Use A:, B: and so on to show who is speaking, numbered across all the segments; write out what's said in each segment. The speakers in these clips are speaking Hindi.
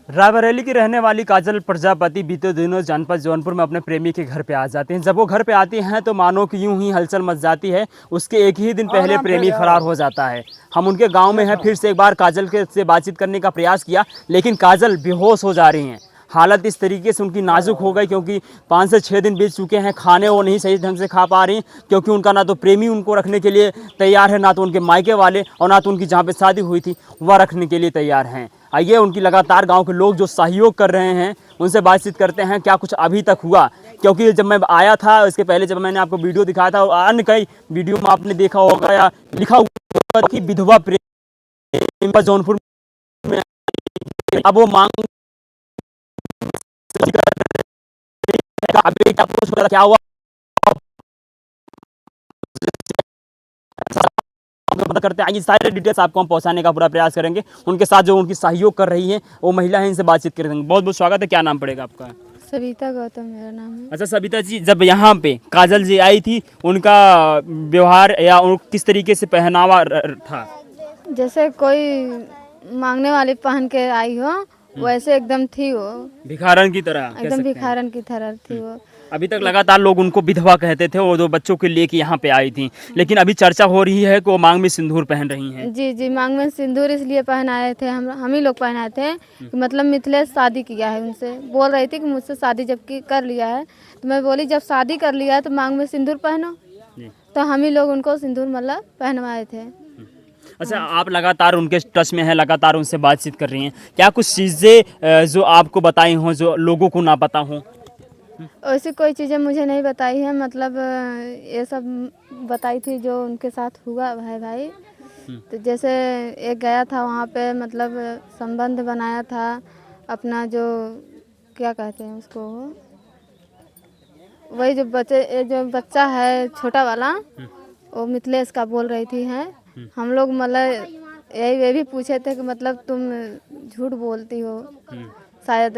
A: रायबरेली की रहने वाली काजल प्रजापति बीते दिनों जनपद जौनपुर में अपने प्रेमी के घर पे आ जाते हैं। जब वो घर पे आती हैं तो मानो कि यूं ही हलचल मच जाती है। उसके एक ही दिन पहले प्रेमी फरार हो जाता है। हम उनके गांव में हैं, फिर से एक बार काजल के से बातचीत करने का प्रयास किया, लेकिन काजल बेहोश हो जा रही हैं। हालत इस तरीके से उनकी नाजुक हो गई क्योंकि 5 से 6 दिन बीत चुके हैं। खाने वो नहीं सही ढंग से खा पा रही क्योंकि उनका ना तो प्रेमी उनको रखने के लिए तैयार है, ना तो उनके मायके वाले और ना तो उनकी जहाँ पे शादी हुई थी वह रखने के लिए तैयार हैं। आइए उनकी लगातार गांव के लोग जो सहयोग कर रहे हैं उनसे बातचीत करते हैं, क्या कुछ अभी तक हुआ। क्योंकि जब मैं आया था इसके पहले जब मैंने आपको वीडियो दिखाया था और अन्य कई वीडियो में आपने देखा होगा या लिखा हुआ कि विधवा प्रेम जौनपुर में अब वो मांग अभी क्या हुआ पता करते हैं। आइए सारे डिटेल्स आपको हम पहुंचाने का पूरा प्रयास करेंगे। उनके साथ जो उनकी सहयोग कर रही है वो महिला है, इनसे बातचीत करेंगे। बहुत बहुत स्वागत है। क्या नाम पड़ेगा आपका?
B: सविता गौतम मेरा नाम है।
A: अच्छा सविता जी, जब यहाँ पे काजल जी आई थी उनका व्यवहार या किस तरीके से पहनावा था?
B: जैसे कोई मांगने वाली पहन के आई हो वैसे एकदम थी वो,
A: भिखारन की तरह कह
B: एकदम
A: सकते हैं।
B: भिखारन की तरह थी वो।
A: अभी तक लगातार लोग उनको विधवा कहते थे और दो बच्चों के लेके यहाँ पे आई थी, लेकिन अभी चर्चा हो रही है कि वो मांग में सिंदूर पहन रही हैं।
B: जी जी, मांग में सिंदूर इसलिए पहनाए थे, हम ही लोग पहनाए थे कि मतलब मिथिलेश शादी किया है उनसे। बोल रही थी कि मुझसे शादी जब की कर लिया है, तो मैं बोली जब शादी कर लिया है तो मांग में सिंदूर पहनो। तो हम ही लोग उनको सिंदूर मतलब पहनवाए थे।
A: अच्छा, आप लगातार उनके टच में हैं, लगातार उनसे बातचीत कर रही हैं। क्या कुछ चीज़ें जो आपको बताई हों जो लोगों को ना पता हों?
B: ऐसी कोई चीज़ें मुझे नहीं बताई है, मतलब ये सब बताई थी जो उनके साथ हुआ है भाई। तो जैसे एक गया था वहाँ पे, मतलब संबंध बनाया था अपना, जो क्या कहते हैं उसको, वही जो बच्चा है छोटा वाला, वो मिथिलेश का बोल रही थी हैं। हम लोग मतलब ये भी पूछे थे कि मतलब तुम झूठ बोलती हो शायद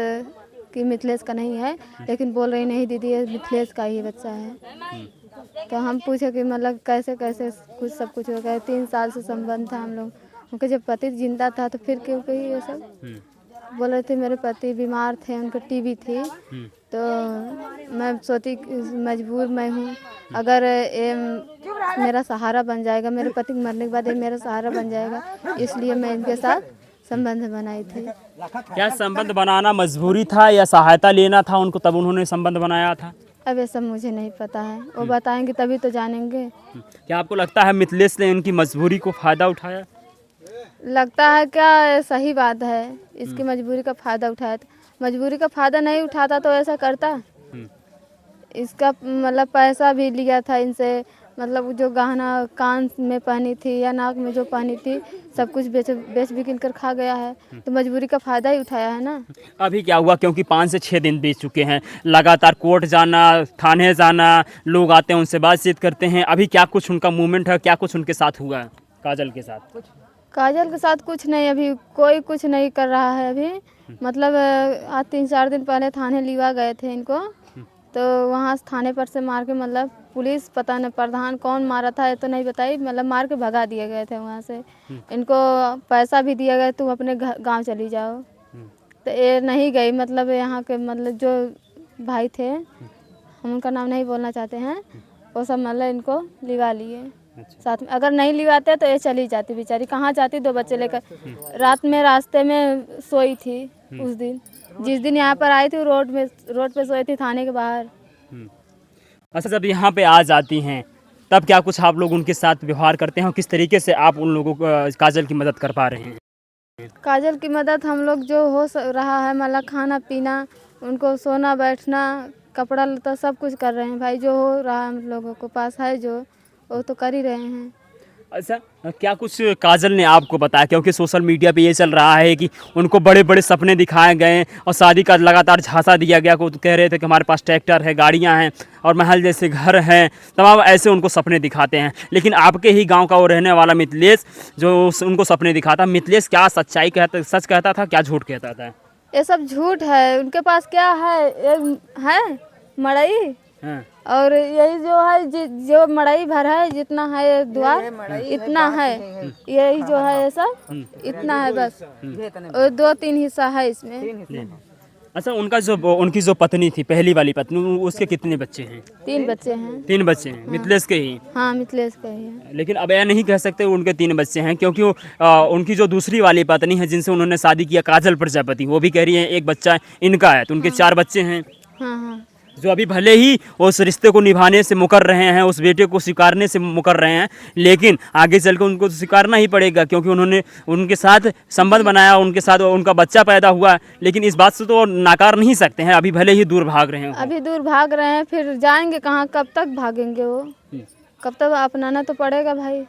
B: कि मिथिलेश का नहीं है, लेकिन बोल रही नहीं दीदी ये मिथिलेश का ही बच्चा है। तो हम पूछे कि मतलब कैसे कैसे कुछ सब कुछ हो गया। 3 साल से संबंध था हम लोग, उनके जब पति जिंदा था तो फिर क्यों कही ये सब। बोल रहे थे मेरे पति बीमार थे, उनको टीबी थी, तो मैं सोची मजबूर मैं हूँ, अगर ये मेरा सहारा बन जाएगा, मेरे पति के मरने के बाद ये मेरा सहारा बन जाएगा, इसलिए मैं इनके साथ संबंध बनाई थी।
A: क्या संबंध बनाना मजबूरी था या सहायता लेना था उनको तब उन्होंने संबंध बनाया था?
B: अब ये सब मुझे नहीं पता है, वो बताएंगे तभी तो जानेंगे।
A: क्या आपको लगता है मिथिलेश ने इनकी मजबूरी को फायदा उठाया?
B: लगता है क्या, सही बात है, इसकी मजबूरी का फ़ायदा उठाया था। मजबूरी का फ़ायदा नहीं उठाता तो ऐसा करता। इसका मतलब पैसा भी लिया था इनसे, मतलब जो गहना कान में पहनी थी या नाक में जो पहनी थी सब कुछ बेच बिकिन कर खा गया है, तो मजबूरी का फ़ायदा ही उठाया है ना।
A: अभी क्या हुआ, क्योंकि 5 से 6 दिन बीत चुके हैं, लगातार कोर्ट जाना, थाने जाना, लोग आते हैं उनसे बातचीत करते हैं। अभी क्या कुछ उनका मूवमेंट है, क्या कुछ उनके साथ हुआ है काजल के साथ?
B: काजल के साथ कुछ नहीं, अभी कोई कुछ नहीं कर रहा है अभी। मतलब आज 3-4 दिन पहले थाने लिवा गए थे इनको, तो वहाँ थाने पर से मार के, मतलब पुलिस पता नहीं प्रधान कौन मारा था ये तो नहीं बताई, मतलब मार के भगा दिए गए थे वहाँ से। इनको पैसा भी दिया गया तुम अपने गांव चली जाओ, तो ये नहीं गई। मतलब यहाँ के मतलब जो भाई थे, हम उनका नाम नहीं बोलना चाहते हैं, वो सब मतलब इनको लिवा लिए साथ में। अगर नहीं लिवाते तो ये चली जाती बेचारी, कहाँ जाती 2 बच्चे लेकर। रात में रास्ते में सोई थी उस दिन, जिस दिन यहाँ पर आई थी रोड पे सोई थी थाने के बाहर।
A: अच्छा, जब यहाँ पे आ जाती हैं तब क्या कुछ आप लोग उनके साथ व्यवहार करते हैं और किस तरीके से आप उन लोगों को काजल की मदद कर पा रहे हैं?
B: काजल की मदद हम लोग जो हो रहा है, मतलब खाना पीना, उनको सोना बैठना, कपड़ा लत्ता सब कुछ कर रहे हैं भाई, जो हो रहा है हम लोगों को पास है जो, वो तो कर ही रहे हैं।
A: अच्छा, क्या कुछ काजल ने आपको बताया, क्योंकि सोशल मीडिया पे ये चल रहा है कि उनको बड़े बड़े सपने दिखाए गए और शादी का लगातार झांसा दिया गया को, तो कह रहे थे कि हमारे पास ट्रैक्टर है, गाड़ियां हैं और महल जैसे घर हैं, तमाम ऐसे उनको सपने दिखाते हैं। लेकिन आपके ही गांव का वो रहने वाला मिथिलेश जो उनको सपने दिखाता, मिथिलेश क्या सच्चाई कहता, सच कहता था, क्या झूठ कहता था?
B: ये सब झूठ है, उनके पास क्या है, ये है मड़ई,
A: हाँ।
B: और यही जो है जो मड़ई भर है जितना है द्वार इतना है, यही जो है ऐसा इतना है बस, और 2-3 हिस्सा है इसमें।
A: अच्छा, उनकी जो पत्नी थी, पहली वाली पत्नी, उसके कितने बच्चे हैं?
B: 3 बच्चे हैं।
A: 3 बच्चे हैं, मिथिलेश के ही।
B: हाँ, मिथिलेश का ही है।
A: लेकिन अब यह नहीं कह सकते उनके 3 बच्चे हैं, क्योंकि उनकी जो दूसरी वाली पत्नी है जिनसे उन्होंने शादी किया, काजल प्रजापति, वो भी कह रही है एक बच्चा इनका है, तो उनके 4 बच्चे हैं,
B: हाँ हाँ
A: जो अभी भले ही उस रिश्ते को निभाने से मुकर रहे हैं, उस बेटे को स्वीकारने से मुकर रहे हैं, लेकिन आगे चल के उनको तो स्वीकारना ही पड़ेगा, क्योंकि उन्होंने उनके साथ संबंध बनाया, उनके साथ उनका बच्चा पैदा हुआ। लेकिन इस बात से तो नाकार नहीं सकते हैं, अभी भले ही दूर भाग रहे हैं।
B: अभी दूर भाग रहे हैं, फिर जाएंगे कहाँ, कब तक भागेंगे वो, कब तक अपनाना तो पड़ेगा भाई।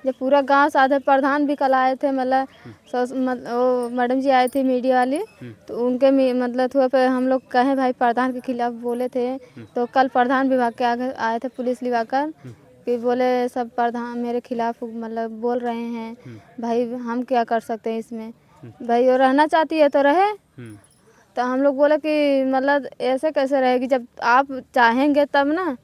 B: जब पूरा गांव साधे प्रधान भी कल आए थे, मतलब वो मैडम जी आई थी मीडिया वाली, तो उनके मतलब थोड़ा पे हम लोग कहे भाई प्रधान के खिलाफ बोले थे, तो कल प्रधान विभाग के आगे आए थे पुलिस विभाग का, कि बोले सब प्रधान मेरे खिलाफ मतलब बोल रहे हैं, भाई हम क्या कर सकते हैं इसमें, भाई वो रहना चाहती है तो रहे। तो हम लोग बोले कि मतलब ऐसे कैसे रहेगी, जब आप चाहेंगे तब ना,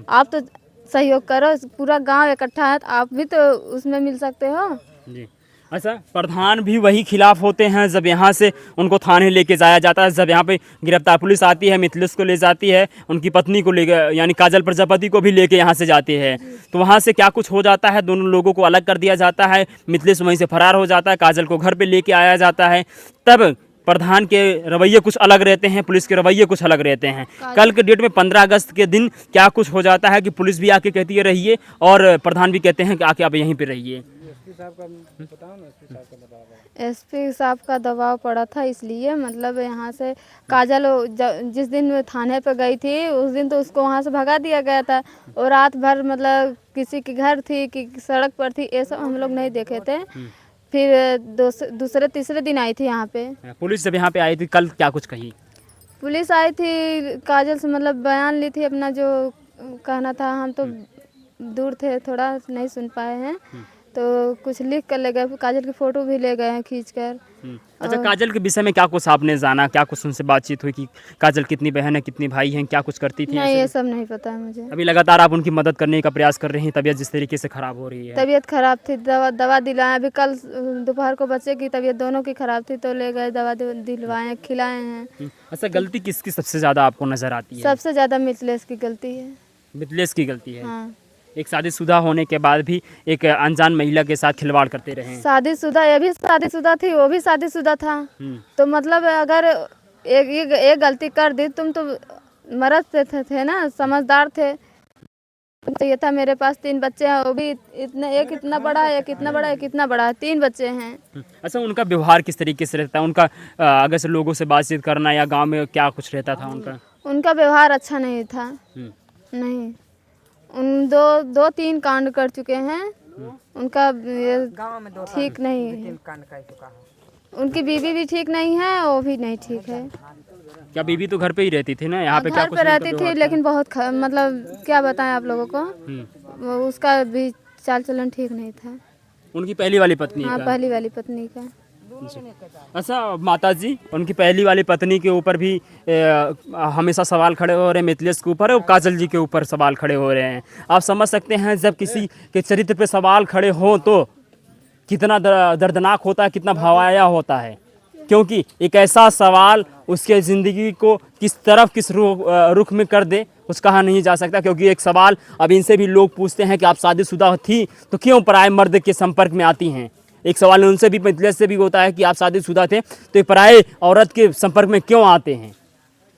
B: आप तो सहयोग करो, पूरा गांव इकट्ठा है, तो आप भी तो उसमें मिल सकते हो
A: जी। अच्छा, प्रधान भी वही खिलाफ होते हैं जब यहाँ से उनको थाने लेके जाया जाता है, जब यहाँ पे गिरफ्तार पुलिस आती है, मिथिलेश को ले जाती है, उनकी पत्नी को लेके यानी काजल प्रजापति को भी लेके यहाँ से जाती है, तो वहाँ से क्या कुछ हो जाता है, दोनों लोगों को अलग कर दिया जाता है, मिथिलेश वहीं से फरार हो जाता है, काजल को घर पे लेके आया जाता है। तब प्रधान के रवैये कुछ अलग रहते हैं, पुलिस के रवैये कुछ अलग रहते हैं। कल के डेट में 15 अगस्त के दिन क्या कुछ हो जाता है कि पुलिस भी आके कहती है रहिए, और प्रधान भी कहते हैं कि आके आप यहीं पे रहिए।
B: एसपी साहब का दबाव पड़ा था, इसलिए मतलब यहाँ से काजल जिस दिन थाने पे गई थी उस दिन तो उसको वहाँ से भगा दिया गया था, और रात भर मतलब किसी के घर थी कि सड़क पर थी, ये सब हम लोग नहीं देखे थे। फिर दूसरे तीसरे दिन आई थी यहाँ पे
A: पुलिस जब यहाँ पे आई थी, कल क्या कुछ कही?
B: पुलिस आई थी, काजल से मतलब बयान ली थी अपना जो कहना था, हम तो दूर थे थोड़ा नहीं सुन पाए हैं, तो कुछ लिख कर ले गए, काजल की फ़ोटो भी ले गए हैं खींच कर।
A: अच्छा, काजल के विषय में क्या कुछ आपने जाना, क्या कुछ उनसे बातचीत हुई कि काजल कितनी बहन है, कितनी भाई हैं, क्या कुछ करती थी?
B: नहीं, ये सब नहीं पता है मुझे।
A: अभी लगातार आप उनकी मदद करने का प्रयास कर रहे हैं, तबीयत जिस तरीके से खराब हो रही है।
B: तबीयत खराब थी, दवा दिलाएं, अभी कल दोपहर को बच्चे की तबीयत दोनों की खराब थी, तो ले गए दवा दिलवाएं, खिलाए हैं।
A: अच्छा, गलती किसकी सबसे ज़्यादा आपको नज़र आती है?
B: सबसे ज़्यादा मिथिलेश की गलती है।
A: मिथिलेश की गलती है?
B: हाँ, एक
A: शादीशुदा होने के बाद भी एक अनजान महिला के साथ खिलवाड़ करते रहे हैं।
B: शादीशुदा, ये भी शादीशुदा थी, वो भी शादीशुदा था, तो मतलब अगर एक गलती कर दी, तुम तो मर्द थे ना, समझदार थे, तो ये था मेरे पास 3 बच्चे हैं, वो भी इतने, एक इतना बड़ा है, एक इतना बड़ा है, एक इतना बड़ा है, 3 बच्चे हैं।
A: अच्छा, उनका व्यवहार किस तरीके से रहता है? उनका अगर से लोगों से बातचीत करना या गांव में क्या कुछ रहता था उनका?
B: उनका व्यवहार अच्छा नहीं था, नहीं, उन 2-3 कांड कर चुके हैं, उनका ठीक नहीं है, उनकी बीवी भी ठीक नहीं है, वो भी नहीं ठीक है।
A: क्या बीवी तो घर पे ही रहती थी ना, यहाँ पे क्या
B: घर
A: कुछ
B: पे रहती थी, लेकिन बहुत मतलब क्या बताएं आप लोगों को, उसका भी चाल चलन ठीक नहीं था।
A: उनकी पहली वाली पत्नी
B: हाँ,
A: का?
B: पहली वाली पत्नी का।
A: अच्छा माता जी, उनकी पहली वाली पत्नी के ऊपर भी हमेशा सवाल खड़े हो रहे हैं, मिथिलेश के ऊपर और काजल जी के ऊपर सवाल खड़े हो रहे हैं। आप समझ सकते हैं जब किसी के चरित्र पे सवाल खड़े हो तो कितना दर्दनाक होता है, कितना भावाया होता है, क्योंकि एक ऐसा सवाल उसके ज़िंदगी को किस तरफ किस रुख में कर दे कुछ कहा नहीं जा सकता। क्योंकि एक सवाल अब इनसे भी लोग पूछते हैं कि आप शादीशुदा थी तो क्यों पराये मर्द के संपर्क में आती हैं। एक सवाल उनसे भी, मिथिलेश से भी होता है कि आप शादीशुदा थे तो एक पराये औरत के संपर्क में क्यों आते हैं।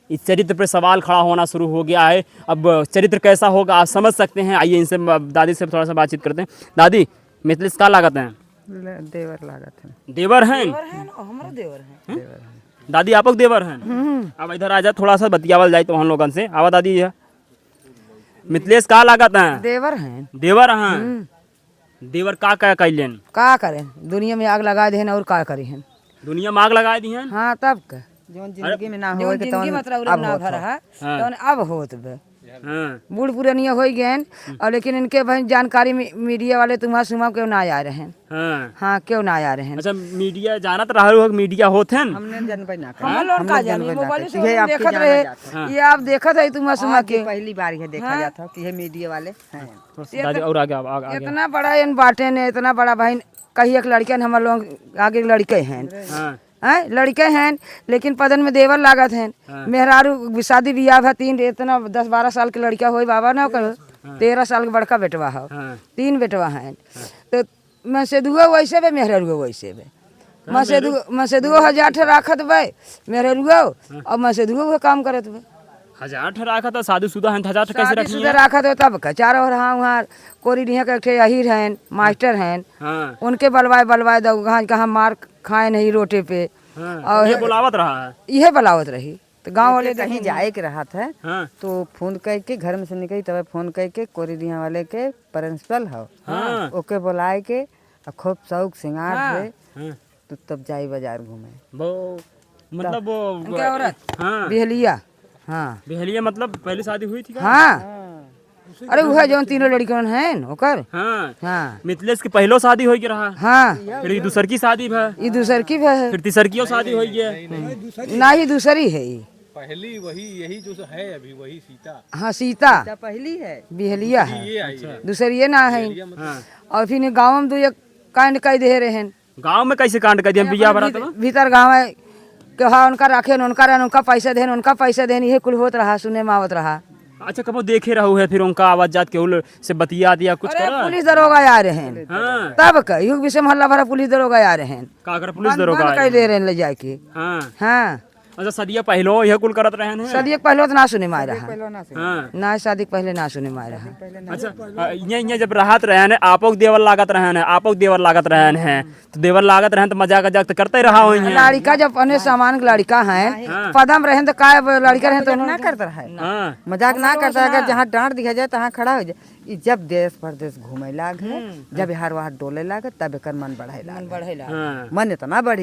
A: इस चरित्र पर सवाल खड़ा होना शुरू हो गया है। अब चरित्र कैसा होगा आप समझ सकते हैं। आइए इनसे, दादी से थोड़ा सा बातचीत करते हैं। दादी, मिथिलेश का लागत है?
C: देवर लागत है।
A: देवर हैं?
C: हमारा देवर है।
A: दादी आपक देवर हैं? अब इधर आ जा, थोड़ा सा बतियावल जाए तो हम लोगन से। आवा दादी, मिथिलेश का लागत है?
C: देवर हैं।
A: देवर हैं? देवर का कैलेन?
C: का करें, दुनिया में आग लगा दे और का करें हैं।
A: दुनिया में आग लगा दी हैं?
C: हाँ, तब का जोन जिंदगी में ना हो के तो मतलब ना भर है तो अब होत बे
A: हाँ
C: बूढ़ पुरानिया हो गए और लेकिन इनके भाई जानकारी मीडिया वाले तुम्हारा सुमा क्यों ना आ रहे हैं।
A: हाँ।
C: हाँ क्यों ना आ रहे हैं।
A: अच्छा मीडिया जानत रहा हो मीडिया होते हैं
C: हमने जानबे ना कर हम लोग का जानी मोबाइल से हम देखत रहे ये आप देखत है तुम्हारा सुमा के पहली बार है देखा जाता कि ये मीडिया वाले हैं।
A: दादी और आगे आगे
C: इतना बड़ा इन बाटे ने इतना बड़ा भाई कहीं एक लड़के हम लोग आगे लड़के हैं
A: हाँ
C: हैं लड़के हैं लेकिन पदन में देवर लागत हैं। मेहरारू शादी ब्याह है 3 इतना 10-12 साल के लड़का हो बाबा ना करो 13 साल के बड़का बेटवा हो 3 बेटवा हैं। तो मैं से दुगो वैसे बे मेहरारू वैसे बे मैं से दुगो 1000 राखत बे मेहरारू और मैं से दुगो काम करत बे
A: 1000 रखा था शादीशुदा हैं 1000 कैसे रखनी
C: शादीशुदा राखत हो तब का चारों और हाँ वहाँ कोरी डिहा के एक अहीर हैं मास्टर हैं
A: हाँ
C: उनके बलवाए दो कहाँ मार खाए नहीं रोटे पे
A: और ये बुलावत रहा है
C: यह बलावत रही। तो गांव वाले कहीं जाए के रहा था
A: हाँ
C: तो फोन करके घर में से निकली तब फोन करके कोरिडिया वाले के प्रिंसिपल हो
A: हाँ
C: ओके बुलाए के खूब शौक सिंगार से
A: हाँ
C: तो तब जाई बाजार घूमे
A: वो मतलब वो
C: औरत
A: हाँ
C: बिहलिया हाँ
A: बेहलिया मतलब पहली शादी हुई थी क्या?
C: हाँ अरे वह जो तीनों लड़कियों हैं ओकर
A: हाँ
C: हाँ
A: मिथिलेश की पहलो शादी हो गई रहा
C: हाँ
A: फिर ये दूसर की शादी भा
C: ये दूसर की है
A: फिर तीसर की शादी हो गया
C: ना ही दूसरी है ये
D: पहली वही यही जो है अभी वही सीता
C: हाँ सीता
B: पहली है
C: बिहलिया है
D: ये आई है।
C: दूसरी ये ना है।
A: हाँ
C: और फिर गाँव में दो कांड कह दे रहे हैं
A: गांव में कैसे कांड कर दिया बिया बरात में
C: भीतर गाँव है कि हाँ उनका राखे उनका पैसा देन उनका पैसा देन ये कुल होत रहा सुने में आवत रहा।
A: अच्छा कब देखे रहो है फिर उनका आवाज जात के उल से बतिया दिया कुछ
C: अरे
A: करा
C: पुलिस दरोगा आ रहे हैं
A: हाँ
C: तब का युग विषय मोहल्ला भरा पुलिस दरोगा आ रहे हैं
A: का कर पुलिस दरोगा
C: कह दे रहे हैं ले जाके
A: हाँ
C: हाँ
A: अच्छा सदिया पहलो यह कुल करत रहे हैं
C: शादी के पहले तो ना सुने में आ रहा
A: हाँ
C: ना शादी के पहले ना सुने में आ रहा।
A: अच्छा ये जब राहत रहे हैं आपक देवर लागत रहे हैं आपक देवर लागत रहे हैं तो देवर लागत रहे हैं तो मजाक मजाक तो करते रहा हो
C: लड़का जब अपने सामान के लड़का है पदम रहे तो का लड़का रहे तो ना करता है
A: हाँ
C: मजाक ना करता है। अगर जहाँ डांट दिखा जाए तहाँ खड़ा हो जाए जब देश परदेश घूमे लाग है जब हार वहां डोले लागे तब एक मन बढ़े
A: हाँ
C: मन इतना बढ़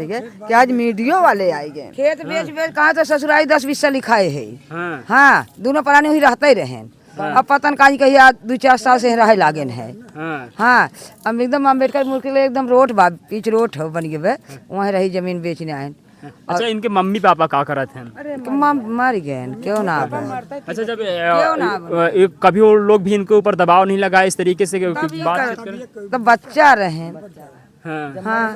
C: गए कि आज मीडियो वाले आए गए खेत बेच कहा तो ससुराई 10-20 साल लिखाए है
A: हाँ
C: हाँ दोनों प्राणी ही रहते ही रहे। अब पतन काजी कहिया 2-4 साल से रहे लागे है।
A: हाँ
C: हाँ अब एकदम अम्बेडकर मूर्ति के लिए एकदम रोड बा पिच रोड हो बन गए वहाँ रही जमीन बेचने आए।
A: अच्छा इनके मम्मी पापा का करत हैं
C: मर गए क्यों ना आवे।
A: अच्छा जब कभी वो लोग भी इनके ऊपर दबाव नहीं लगाए इस तरीके से बातचीत करें
C: तो बच्चा रहे
A: हाँ
C: हाँ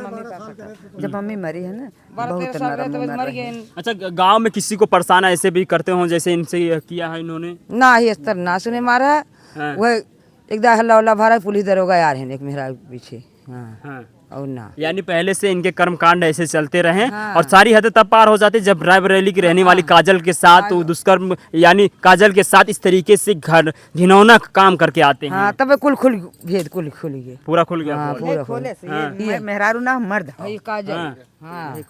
C: जब मम्मी मरी है ना बहुत नरम मर गए।
A: अच्छा गांव में किसी को परेशान ऐसे भी करते हो जैसे इनसे किया है इन्होंने
C: ना ही स्तर ना सुने मारा
A: हाँ।
C: वह एकदम हल्ला उल्ला भरा पुलिस दरोगा आ रहे हैं एक मेरा पीछे हाँ
A: हाँ
C: और ना
A: यानी पहले से इनके कर्मकांड ऐसे चलते रहे और सारी हदें तब पार हो जाती जब रायबरेली की रहने वाली काजल के साथ वो दुष्कर्म यानी काजल के साथ इस तरीके से घर घिनौना काम करके आते हैं।
C: हाँ तब कुल खुल भेद कुल खुल गए
A: पूरा खुल गया
C: हाँ
A: पोल।
C: पूरा मेहरारू ना मर्द है काजल हाँ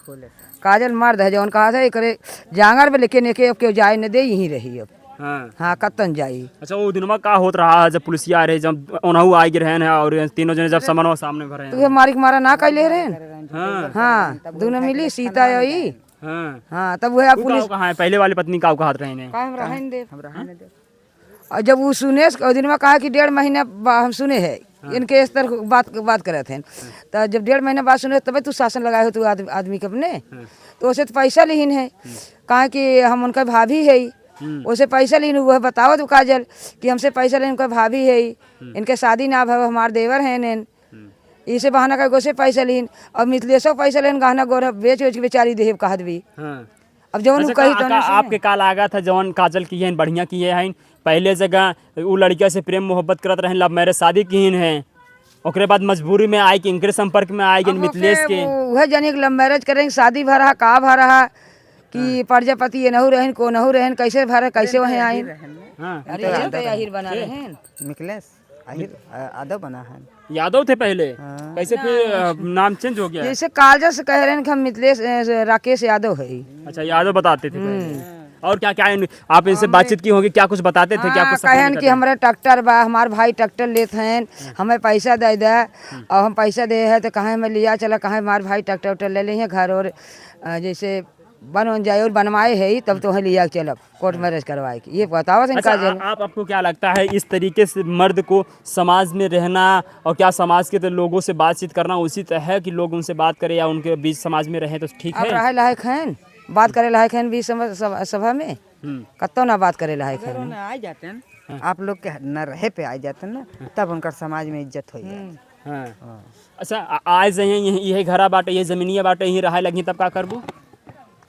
C: काजल मर्द है जो कहा था करे जांगर में लेकिन एक जाए न दे यहीं रही अब
A: हाँ
C: हाँ कतन जाई।
A: अच्छा वो दिनमा का होत रहा जब पुलिसिया आ रहे जब ओनहु आई गिर हैं और तीनों जने जब समनवा सामने भरे
C: तो मारी मारा ना कह ले रहे
A: हाँ
C: हाँ दोनों मिली सीता आई
A: हाँ
C: हाँ तब वह
A: पुलिस कहाँ है पहले वाली पत्नी का हाथ रहे
C: और जब वो सुने दिन में कहा कि 1.5 महीना हम सुने है इनके इस तरह बात करे थे तो जब 1.5 महीना बाद सुने तब तू शासन लगाए हो तू आदमी के अपने तो उसे तो पैसा लीन है कहा कि हम उनका भाभी है उसे पैसा लीन वह बताओ तो काजल कि हमसे पैसा लेने उनका भाभी है इनके शादी ना भाव हमारे देवर हैं नैन इसे बहाना का गोसे पैसा लीन और मिथिलेशो पैसा लेन गहना गोरा बेच के बेचारी देव कहत भी अब जवन
A: अच्छा,
C: कही तो
A: आपके काल आगा था जवन काजल की है बढ़िया की है पहले जगह वो लड़किया से प्रेम मोहब्बत करत रहे लव मैरिज शादी की है ओकरे बाद मजबूरी में आए कि इनके संपर्क में आए मिथिलेश के
C: वह जानी लव मैरिज करेंगे शादी भरा का भरा कि प्रजापति ये नहु रहन को नहु रहन कैसे भरा कैसे वहीं आए अरे बना रहे हैं मिथिलेश यादव बना है
A: यादव थे पहले कैसे फिर नाम चेंज हो गया
C: जैसे काजल से कह रहे हैं कि हम मिथिलेश राकेश यादव है।
A: अच्छा यादव बताते थे पहले। और क्या क्या आप इनसे बातचीत की होगी क्या कुछ बताते थे क्या कुछ
C: कहन कि हमारे ट्रैक्टर बा हमारे भाई ट्रैक्टर लेते हैं हमें पैसा दे दे और हम पैसा दे है तो कहाँ हमें लिया चला कहाँ हमारे भाई ट्रैक्टर ले लें घर और जैसे बन जाए और बनवाए है ही तब तो लिया के चलब कोर्ट मैरिज करवाए के, ये बताओ
A: अच्छा,
C: काजल।
A: आपको क्या लगता है इस तरीके से मर्द को समाज में रहना और क्या समाज के तो लोगों से बातचीत करना उचित है कि लोग उनसे बात करें या उनके बीच समाज में रहें तो ठीक
C: अब
A: है?
C: रहे लायक हैं, बात करे लायक हैं भी सभा में, कत्तो ना बात करे लायक हैं।
E: आ जाते हैं आप लोग के न रहे पे आ जाते हैं ना, तब उनका समाज में इज्जत हो जाती।
A: हाँ। अच्छा, आज यही घरा बाटे, ये जमीनिया बाटे, यही रहा लगी तब का करबू?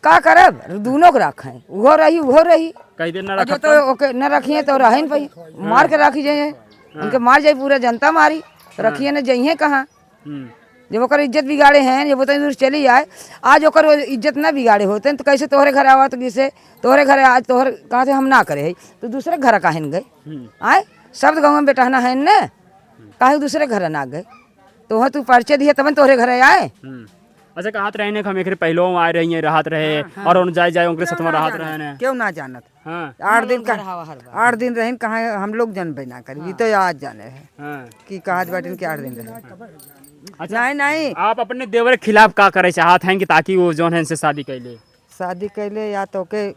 C: का करब, दोनों को रखें, वो रही
A: कई दिन ना
C: और जो
A: रखब
C: तो ओके न रखिए तो रहे न पाई, मार के रखी जाइए, उनके मार जाए पूरा जनता मारी, रखिए न जाइए कहाँ। जब ओकर इज्जत बिगाड़े हैं, जब उतनी दूर चली जाए, आज ओकर इज्जत ना बिगाड़े होते हैं तो कैसे तोहरे घर आवा, तो किसे तोहरे घर आज तोहर कहाँ से हम ना करे है तो दूसरे घर काहे न गए आए, शब्द गाँव में बेटाना है न, काहे दूसरे घर ना गए, तो तू परिचय दिए तब तोहरे घर आए।
A: अच्छा, कहत रहे हम एक पहलो आ रही है राहत रहे और उन जाए उनके साथ में राहत रहे ने।
E: क्यों ना जानत,
A: हाँ
E: 8 दिन का 8 दिन रहे कहाँ हम लोग जनबे ना करी, तो आज जाने है
A: हाँ।
E: कि कहा बाटिन के 8 दिन रहे।
A: अच्छा,
E: नहीं
A: आप अपने देवर के खिलाफ का करे चाहत हैं कि ताकि वो जौन है इनसे शादी कैले?
E: शादी कैले या तो के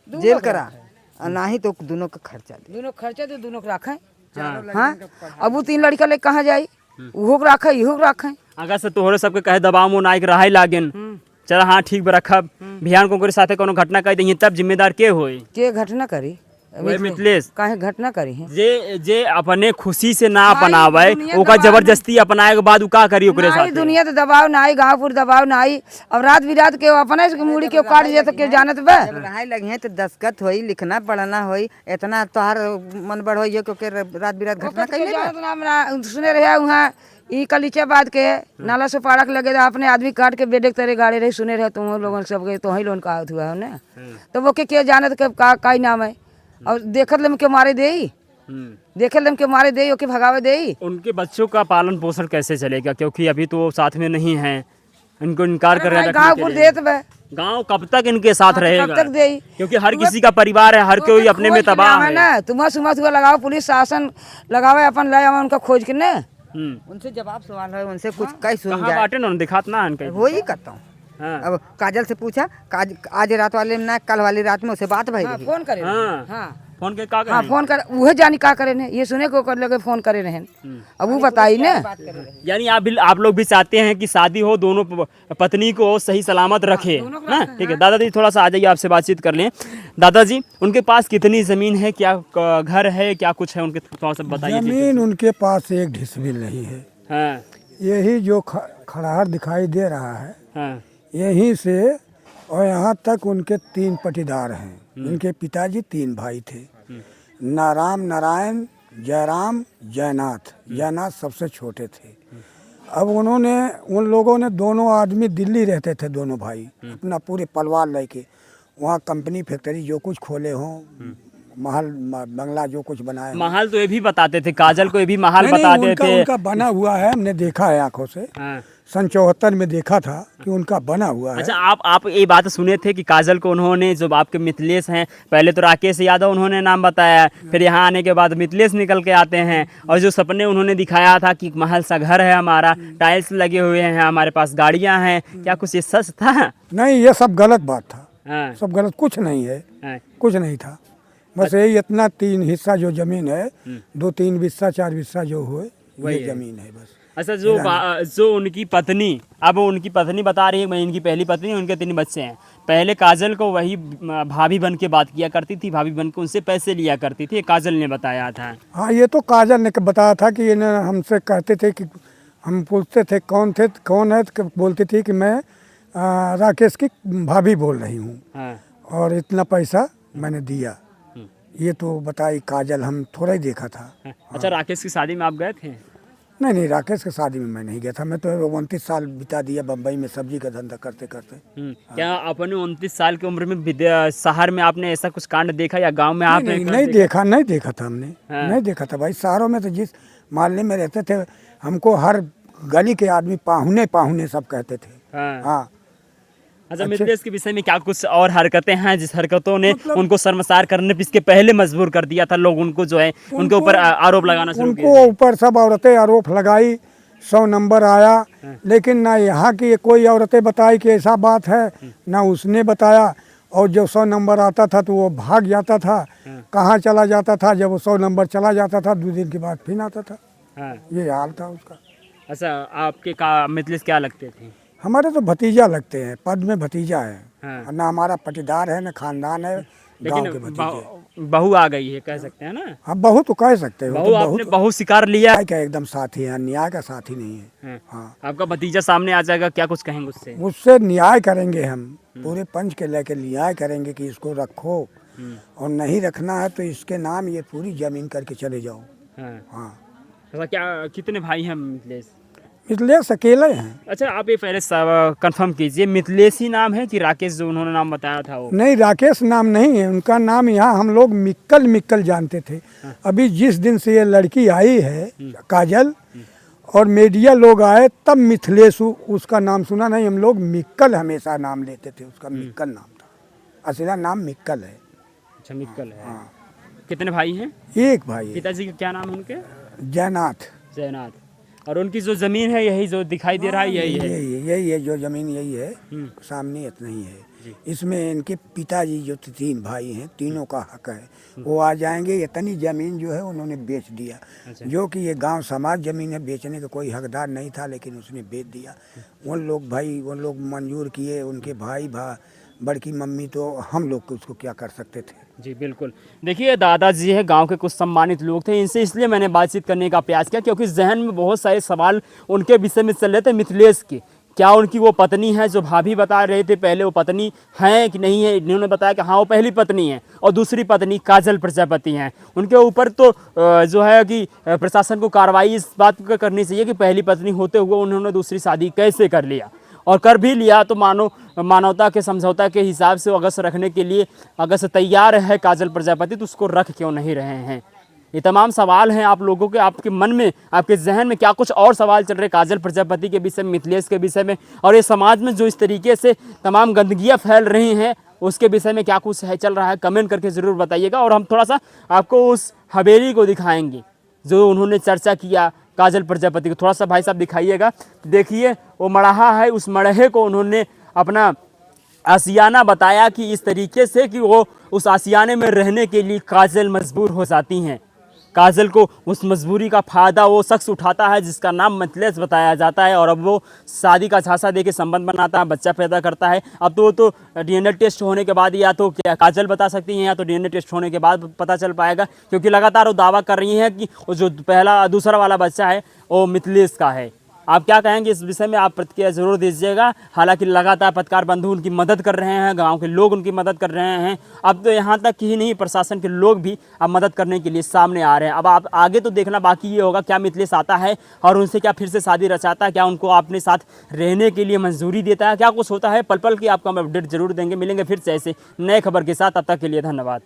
E: जेल करा और ना ही तो दोनों का खर्चा दे।
C: दोनों खर्चा तो दोनों को रखें। हाँ, अब वो 3 लड़का ले कहाँ जाई, उहो को रखे इहो को रखें।
A: अगर से तोहरे सबके कहे दबाव में नाइक रहे लागेन, चल हाँ ठीक बा रखब, बिहान को साथे कोनो घटना कह दही तब जिम्मेदार के होई?
C: के घटना करी,
A: वही मिथिलेश
C: काहे घटना करी है।
A: जे अपने खुशी से ना अपनावे ओका जबरदस्ती अपनाए के बाद उ का करी ओकरे
C: नाई
A: साथ?
C: दुनिया तो दबाव नाई, गाँवपुर दबाव नाई, अब रात बिरात के अपने मुड़ी के काट दिए तो के जानत बे।
E: जब रहाई लगी है तो दस्खत होई, लिखना पढ़ना होई, इतना तोहार मन बढ़ होई क्योंकि रात बिरात घटना कैले
C: सुने रहे वहाँ ई कलीचा बात के नाला से पाड़क लगे तो अपने आदमी काट के बेडे तेरे गाड़ी रही, सुने रहे तुम लोगों सबके तो ही लोन का हुआ है ना, तो वो के जानत के का नाम है, और देखत लम के मारे दे, देखे लम के मारे दे, ओके भगावे दे।
A: उनके बच्चों का पालन पोषण कैसे चलेगा, क्योंकि अभी तो वो साथ में नहीं है, इनको इनकार कर रहे हैं
C: गाँवपुर देत बे,
A: गाँव कब तक इनके साथ रहेगा?
C: कब तक दे,
A: क्योंकि हर किसी का परिवार है, हर कोई अपने में तबाह है
C: ना। तुम्हारा सुमा लगाओ, पुलिस शासन लगावे, अपन लाए उनका खोज के ना,
E: उनसे जवाब सवाल है, उनसे कुछ कई सुन
A: कहाँ
E: जाए
A: बाटे ना दिखात ना इनके।
E: हो ही करता हूँ।
A: हाँ।
E: अब काजल से पूछा, आज रात वाले में ना कल वाली रात में उसे बात भाई रही।
C: फोन करे।
A: हाँ।
C: हाँ
A: फोन के का
C: हाँ, फोन कर वह जानी का करे ने, ये सुने को कर लगे फोन करे रहे, अब वो बताई ना।
A: यानी आप लोग भी चाहते हैं कि शादी हो, दोनों पत्नी को सही सलामत रखे ना? ठीक है दादाजी, थोड़ा सा आ जाइए, आपसे बातचीत कर लें। दादाजी, उनके पास कितनी जमीन है, क्या घर है, क्या कुछ है उनके, थोड़ा सा बताइए।
F: जमीन उनके पास एक ढिसमिल नहीं है।
A: हाँ
F: यही जो खड़ाहर दिखाई दे रहा है,
A: हाँ
F: यहीं से और यहाँ तक उनके 3 पटीदार हैं। इनके पिताजी 3 भाई थे, नाराम नारायण, जयराम, जयनाथ। जयनाथ सबसे छोटे थे। अब उन लोगों ने दोनों आदमी दिल्ली रहते थे, दोनों भाई अपना पूरे परिवार लेके वहाँ कंपनी फैक्ट्री जो कुछ खोले हों, महल बंगला जो कुछ बनाए।
A: महल तो ये भी बताते थे, काजल को ये भी महल
F: नहीं,
A: बताते थे।
F: उनका बना हुआ है, हमने देखा है आंखों से।
A: हाँ।
F: सन 74 में देखा था कि उनका बना हुआ है।
A: अच्छा, आप ये बात सुने थे कि काजल को उन्होंने, जो आपके मिथिलेश हैं, पहले तो राकेश यादव उन्होंने नाम बताया, फिर यहाँ आने के बाद मिथिलेश निकल के आते हैं, और जो सपने उन्होंने दिखाया था कि महल सा घर है हमारा, टाइल्स लगे हुए हैं, हमारे पास गाड़ियाँ हैं, क्या कुछ ये सच था?
F: नहीं, ये सब गलत बात था।
A: हाँ।
F: सब गलत, कुछ नहीं है।
A: हाँ।
F: कुछ नहीं था, बस यही इतना 3 हिस्सा जो जमीन है, 2-3 बिस्सा 4 बिस्सा जो हुए ये जमीन है बस।
A: अच्छा, जो उनकी पत्नी, अब उनकी पत्नी बता रही है मैं इनकी पहली पत्नी, उनके 3 बच्चे हैं। पहले काजल को वही भाभी बन के बात किया करती थी, भाभी बन के उनसे पैसे लिया करती थी, काजल ने बताया था।
F: हाँ, ये तो काजल ने बताया था कि इन्हें हमसे कहते थे कि हम पूछते थे कौन है, तो बोलती थी कि मैं राकेश की भाभी बोल रही हूँ।
A: हाँ।
F: और इतना पैसा मैंने दिया, ये तो बताई काजल, हम थोड़ा ही देखा था।
A: अच्छा, राकेश की शादी में आप गए थे?
F: नहीं, राकेश की शादी में मैं नहीं गया था। मैं तो 29 साल बिता दिया बम्बई में सब्जी का धंधा करते करते।
A: क्या अपने 29 साल की उम्र में शहर में आपने ऐसा कुछ कांड देखा, या गांव में आपने?
F: नहीं देखा था हमने। नहीं देखा था भाई। शहरों में तो जिस मोहल्ले में रहते थे, हमको हर गली के आदमी पाहुने सब कहते थे। हाँ।
A: अच्छा, मिथिलेश के विषय में क्या कुछ और हरकतें हैं जिस हरकतों ने उनको शर्मसार करने पे इसके पहले मजबूर कर दिया था, लोग उनको जो है उनके ऊपर आरोप लगाना शुरू किया?
F: उनको ऊपर सब औरतें आरोप लगाई 100 नंबर आया, लेकिन ना यहाँ की कोई औरतें बताई कि ऐसा बात है, ना उसने बताया। और जब 100 नंबर आता था तो वो भाग जाता था, कहाँ चला जाता था। जब वो 100 नंबर चला जाता था 2 दिन के बाद फिर आता था।
A: हाँ।
F: ये हाल था उसका।
A: अच्छा, आपके का मिथलेश क्या लगते थे?
F: हमारे तो भतीजा लगते हैं, पद में भतीजा है।
A: हाँ।
F: ना हमारा पटीदार है, ना खानदान है, गांव के
A: लेकिन
F: भतीजे।
A: बहू आ गई है, कह सकते हैं ना?
F: हाँ, बहू तो कह सकते हो।
A: बहू, आपने बहू शिकार लिया।
F: न्याय का एकदम साथी है, अन्याय का साथी नहीं है।
A: हाँ।
F: हाँ,
A: आपका भतीजा सामने आ जाएगा, क्या कुछ कहेंगे उससे?
F: उससे न्याय करेंगे हम, पूरे पंच के लेके न्याय करेंगे कि इसको रखो, और नहीं रखना है तो इसके नाम ये पूरी जमीन करके चले जाओ।
A: हाँ।
F: हाँ,
A: अच्छा, क्या कितने भाई हैं मिथलेश?
F: मिथलेश अकेले हैं।
A: अच्छा, आप ये पहले कंफर्म कीजिए, मिथलेश ही नाम है कि राकेश जो उन्होंने नाम बताया था वो?
F: नहीं, राकेश नाम नहीं है उनका। नाम यहाँ हम लोग मिक्कल जानते थे। अभी जिस दिन से ये लड़की आई है काजल, और मीडिया लोग आए, तब मिथलेश उसका नाम सुना नहीं। हम लोग मिक्कल हमेशा नाम लेते थे, उसका मिक्कल नाम था। असला नाम मिक्कल है।
A: अच्छा, मिक्कल है।
F: हाँ।
A: कितने भाई हैं?
F: एक भाई है,
A: पिताजी का क्या नाम है उनके?
F: जयनाथ।
A: जयनाथ। और उनकी जो जमीन है यही जो दिखाई दे रहा है यही है?
F: यही है जो जमीन, यही है सामने, इतना ही है। इसमें इनके पिताजी जो 3 भाई हैं, तीनों का हक है। वो आ जाएंगे। इतनी जमीन जो है उन्होंने बेच दिया। जो कि ये गांव समाज जमीन है, बेचने का कोई हकदार नहीं था, लेकिन उसने बेच दिया। वो लोग मंजूर किए, उनके भाई बड़की मम्मी, तो हम लोग उसको क्या कर सकते थे।
A: जी बिल्कुल। देखिए, दादाजी है, गांव के कुछ सम्मानित लोग थे, इनसे इसलिए मैंने बातचीत करने का प्रयास किया क्योंकि जहन में बहुत सारे सवाल उनके विषय में चल रहे थे मिथलेश के। क्या उनकी वो पत्नी है जो भाभी बता रहे थे पहले, वो पत्नी है कि नहीं है? इन्होंने बताया कि हाँ वो पहली पत्नी है, और दूसरी पत्नी काजल प्रजापति हैं। उनके ऊपर तो जो है कि प्रशासन को कार्रवाई इस बात पर करनी चाहिए कि पहली पत्नी होते हुए उन्होंने दूसरी शादी कैसे कर लिया, और कर भी लिया तो मानवता के समझौता के हिसाब से अगर से रखने के लिए अगर से तैयार है काजल प्रजापति, तो उसको रख क्यों नहीं रहे हैं? ये तमाम सवाल हैं आप लोगों के, आपके मन में, आपके जहन में क्या कुछ और सवाल चल रहे काजल प्रजापति के विषय में, मिथलेश के विषय में, और ये समाज में जो इस तरीके से तमाम गंदगियाँ फैल रही हैं उसके विषय में क्या कुछ है चल रहा है, कमेंट करके ज़रूर बताइएगा। और हम थोड़ा सा आपको उस हवेली को दिखाएंगे जो उन्होंने चर्चा किया काजल प्रजापति को। थोड़ा सा भाई साहब दिखाइएगा। देखिए, वो मड़ाहा है, उस मड़हे को उन्होंने अपना आशियाना बताया कि इस तरीके से कि वो उस आशियाने में रहने के लिए काजल मजबूर हो जाती हैं। काजल को उस मजबूरी का फ़ायदा वो शख्स उठाता है जिसका नाम मिथलेश बताया जाता है, और अब वो शादी का झांसा दे के संबंध बनाता है, बच्चा पैदा करता है। अब तो वो तो डीएनए टेस्ट होने के बाद या तो क्या काजल बता सकती हैं, या तो डीएनए टेस्ट होने के बाद पता चल पाएगा, क्योंकि लगातार वो दावा कर रही हैं कि वो जो दूसरा वाला बच्चा है वो मिथलेश का है। आप क्या कहेंगे इस विषय में? आप प्रतिक्रिया जरूर दीजिएगा। हालांकि लगातार पत्रकार बंधु उनकी मदद कर रहे हैं, गांव के लोग उनकी मदद कर रहे हैं। अब तो यहाँ तक ही नहीं, प्रशासन के लोग भी अब मदद करने के लिए सामने आ रहे हैं। अब आप आगे तो देखना बाकी ये होगा, क्या मिथलेश आता है और उनसे क्या फिर से शादी रचाता है, क्या उनको अपने साथ रहने के लिए मंजूरी देता है, क्या कुछ होता है। पल पल की आपको हम अपडेट जरूर देंगे। मिलेंगे फिर से ऐसे नए खबर के साथ, तब तक के लिए धन्यवाद।